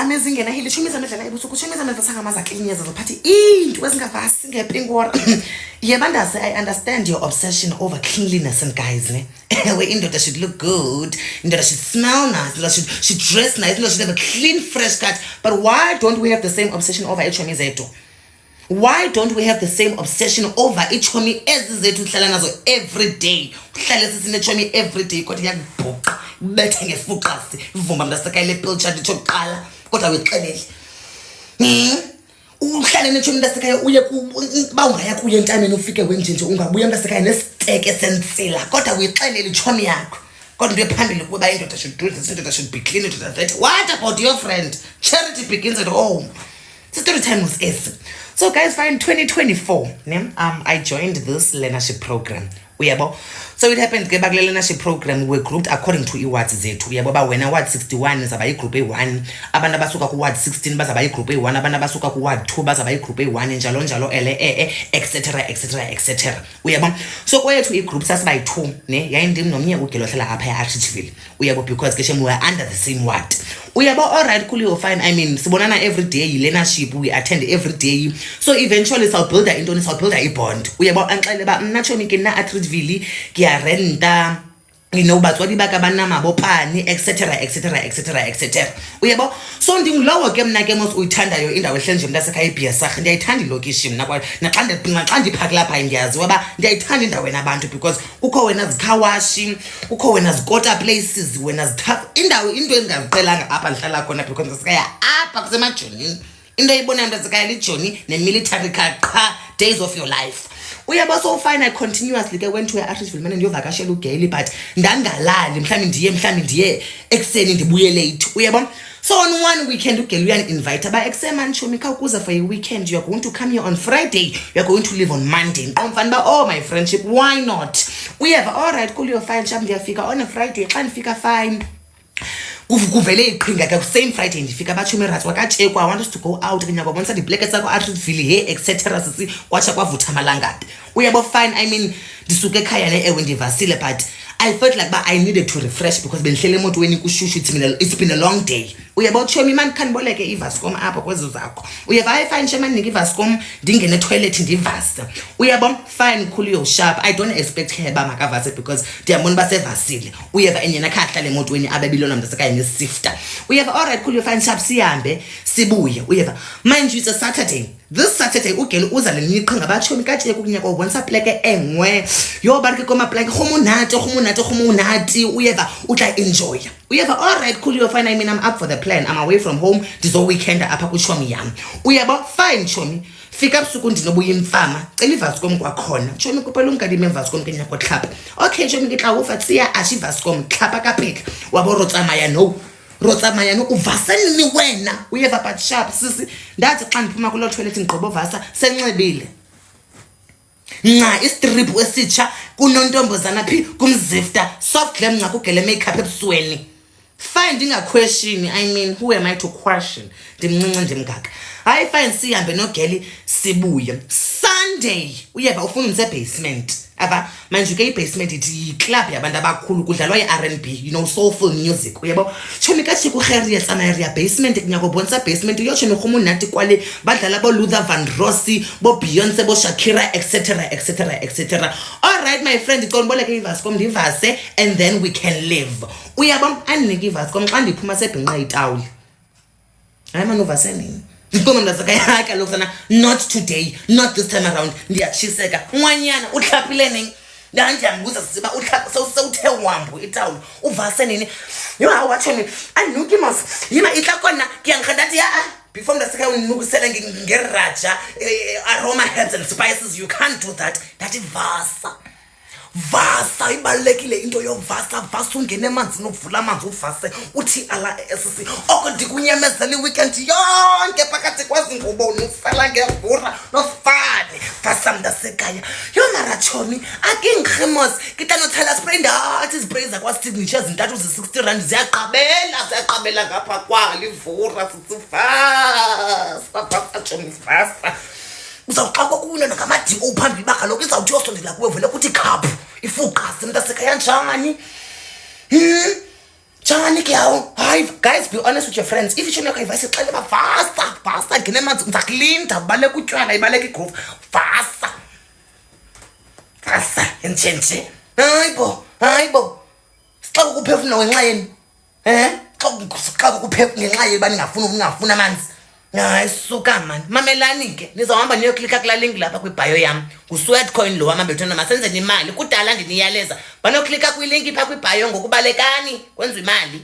amazing yena hile shumisa amedlela ebusuku shumisa amedlela sangamaza cleaners zaphathi into ezingavasi ngepingora. Yebandase, I understand your obsession over cleanliness and guys ne. Where indoda should look good, indoda should smell nice, indoda should dress nice, indoda should have a clean fresh cut. But why don't we have the same obsession over ichomi zethu? Why don't we have the same obsession over ichomi ezizethu uhlala nazo every day? Uhlale sisine chomi every day kodwa yakubhuqa bethe ngefuqasi ivumba mntaseka ile pill chat ichoqala kodwa uyixelele. Uhlale nechomi mntaseka uye bawungaya kuye entameni ufike wenjenje ungabuya mntaseka nesiteke sensila kodwa uyixelele ichomi yakho. Kodwa into ephambili kuba indoda should do this, indoda should be clean, indoda that. What about your friend? Charity begins at home. Story time was S. So guys, fine, 2024, I joined this learnership program. So it happened ke bakule learnership program we grouped according to iwards zethu. Uyabo wena ward 61 zaba igroup A1, abantu abasuka ku ward 16 bazaba igroup A1, abantu abasuka ku ward 2 bazaba igroup A1 njalo njalo etc. Uyabo. So kwethu igroup sasiba yi2 ne yayindim nomnye ugelo hlala apha eArchiville. Uyabo because ke we were under the same ward. Uyabo alright cool you fine. I mean sibonana every day learnership we attend every day. So eventually I'll build a bond. Uyabo anxele ba mnacho mi ke na Archiville renta batswadi ba ka bana mabopane etc. Uyabo so ndingilowo ke mna ke mos uyithandayo indawo ehlenje mntaseka iBSR ndiyayithanda ilokishi mna kwa naxa ndiphaka lapha ndiyazi waba ndiyayithanda indawo enabantu because kukho wena zikhawashi kukho wena zikota places wena indawo into engaziqelanga apha ndihlala khona because ngesikaya apha kusemajonini into eyibona mntaseka lijoni nemilitary qha days of your life. Uyabo so fine I continuously ke went to eArchiville manje ndiyovakashela uGaily but ndangalali mhlawumbe ndiye ekseni ndibuye late. Uyabo so on one weekend uGaily uyaninvite ba eksema nchomi ka ukuza for a weekend you are going to come here on Friday, you are going to leave on Monday. Ngomfana ba oh my friendship why not? Uyeva alright cool you fine sham ndiyafika on a Friday xa ndifika fine kuvele iqhinga ke same Friday ndifika bathumi rats wakatshekwa I want us to go out ke nyababonisa di black sakho Archiville he etc. sisi kwacha kwavutha malangabi. Uyabo fine I mean ndisuke ekhaya le ewe ndivasile but I felt like I needed to refresh because bendihlele emotweni kushushu it's been a long day. Uyabo chomi man khanboleke iVascom apha kwezo zakho. Uyeva I fine shema ndinike iVascom ndingene toilet ndivasa. Uyabo fine cool you sharp I don't expect her ba makavase because ndiyabona basevasile. Uyeva enyena khahlala emotweni abebilona mntaseka ngesifter. Uyeva alright cool you fine sharp sihambe sibuye. Uyeva mind you it's a Saturday. This Saturday uGaily uza leniqhinga bachomi kathi ukunyaka ubonisa pleke engwe yo barike koma pleke khomunati uyeva utla enjoy. Uyeva alright cool you fine I mean I'm up for the plan. I'm away from home ndizo weekend apha kuchomi yami. Uyeba fine chomi fika busuku ndinobuya imfama cela iVascom kwakhona chomi kuphela ungadime iVascom ke nyako tlhapa. Okay chomi ke tla ufa tsiya ashi-Vascom tlhapa kaphela wabo rotsamaya no uvaseni ni wena. Uyeva but sharp sisi ndathi xa ndiphuma kulo toilet ngqobo vasa senxebile nca istrip esitsha kunontombozana phi kumzifta soft glam nca kugele makeup ebusweni fine ndinga question I mean who am I to question ndimncinci ndimngaka hayi fine sihambe noGaily sibuye Sunday. Uyeva ufuna umse basement ava manje ke ibasement ithi club yabantu abakhulu kudlalwa iR&B soulful music. Uyabo chomi kathi ku Harriet area basement kunyako bonsa basement yo chomi khomu nathi kwale badlala bo Luther Vandross bo Beyonce bo Shakira etc. Alright my friend iqonboleke iVascom ndivase and then we can live. Uyabo andinike iVascom xa ndiphuma sebhinqa itawuli hayi manje uvaseni ngikoma mntaseka yakhe lokufana not today not this time around ndiyachiseka nwanyana uthlaphile nini ndandiyanguza siba uthapha sewuthe wambu itawuli uvase nini yo awatshoni andinuki mas yima itla kona kiyangikhanda ya before mntaseka uninukisela ngeraja aroma herbs and spices you can't do that vasa ibalekile into yovasa ungene emanzini uvula amanzi uvase uthi ala esisi oko ndikunyamezela iweekend yonke phakathi kwazingubo nofela ngevura nofane vasa mntasekaya yo marachomi akingkhemos kita nothela spray ndathi spray zakwasignature zintathu ze60 ziyaqabela ngapha kwalivura sitsivasa chomi vasa uzawuxakwa kuyo nakamadi ophambili bakaloku izawuthi yosondela kuwe vele kuthi khaphu ifuqasi mntasekaya njani Njani ke yawo? Hayi guys, be honest with your friends. If ishoni yakho ayivasi xela ba faster ngene emanzi ngizakulinda ubaleka utywala ibaleka igroove faster entshentshe. Hayibo. Xa ukuphefumula ngenxa yeni? Xa ukuphefumula ngenxa yeni bani ngingafuni amanzi. Hayi suka man. Mamelani ke. Nizawuhamba niyoklika kula link lapha kwibhayo yam. Ku-Sweatcoin lo wama bethuna masenzeni imali. Kudala ndiniyaleza. Banoklika kwilink pha kwibhayo ngokubalekani kwenza imali.